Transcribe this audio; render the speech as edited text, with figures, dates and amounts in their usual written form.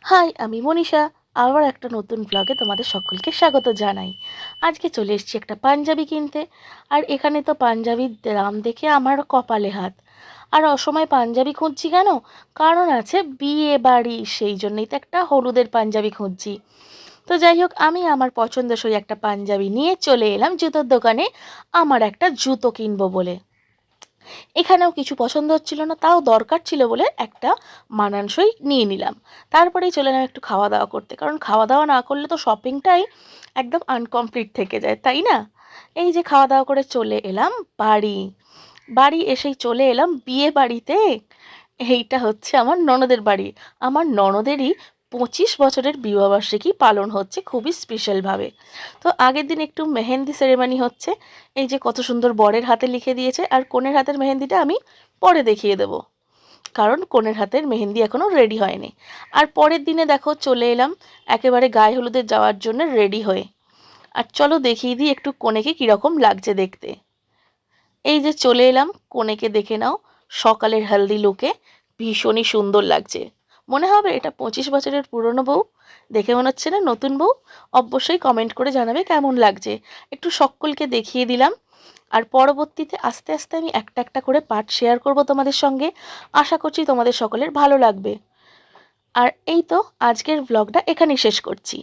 High, আমি মনীষা। আবার একটা নতুন ব্লগে তোমাদের সকলকে স্বাগত জানাই। আজকে চলে এসেছি একটা পাঞ্জাবি কিনতে। আর এখানে তো পাঞ্জাবির দাম দেখে আমার কপালে হাত। আর অসময়ে পাঞ্জাবি খুঁজছি কেন? কারণ আছে, বিয়ে বাড়ি, সেই জন্যই তো একটা হলুদের পাঞ্জাবি খুঁজছি। তো যাই হোক, আমি আমার পছন্দসই একটা পাঞ্জাবি নিয়ে চলে এলাম জুতোর দোকানে, আমার একটা জুতো কিনবো বলে। এখানেও কিছু পছন্দ হচ্ছিল না, তাও দরকার ছিল বলে একটা মানানসই নিয়ে নিলাম। তারপরেই চলে এলাম একটু খাওয়া দাওয়া করতে, কারণ খাওয়া দাওয়া না করলে তো শপিংটাই একদম আনকমপ্লিট থেকে যায়, তাই না? এই যে খাওয়া দাওয়া করে চলে এলাম বাড়ি। বাড়ি এসেই চলে এলাম বিয়ে বাড়িতে। এইটা হচ্ছে আমার ননদের বাড়ি। আমার ননদেরই 25 বছরের বিবাহবার্ষিকী পালন হচ্ছে খুবই স্পেশালভাবে। তো আগের দিন একটু মেহেন্দি সেরেমনি হচ্ছে। এই যে কত সুন্দর বরের হাতে লিখে দিয়েছে, আর কনের হাতের মেহেন্দিটা আমি পরে দেখিয়ে দেবো, কারণ কনের হাতের মেহেন্দি এখনও রেডি হয়নি। আর পরের দিনে দেখো চলে এলাম একেবারে গায়ে হলুদে যাওয়ার জন্য রেডি হয়ে। আর চলো দেখিয়ে দিই একটু কনেকে কীরকম লাগছে দেখতে। এই যে চলে এলাম, কনেকে দেখে নাও। সকালের হেলদি লুকে ভীষণই সুন্দর লাগছে। মনে হবে এটা 25 বছরের পুরনো বউ। দেখে মনে হচ্ছে না নতুন বউ? অবশ্যই কমেন্ট করে জানাবে কেমন লাগছে। একটু সকলকে দেখিয়ে দিলাম। আর পরবর্তীতে আস্তে আস্তে আমি একটা একটা করে পার্ট শেয়ার করব তোমাদের সঙ্গে। আশা করছি তোমাদের সকলের ভালো লাগবে। আর এই তো, আজকের ব্লগটা এখানেই শেষ করছি।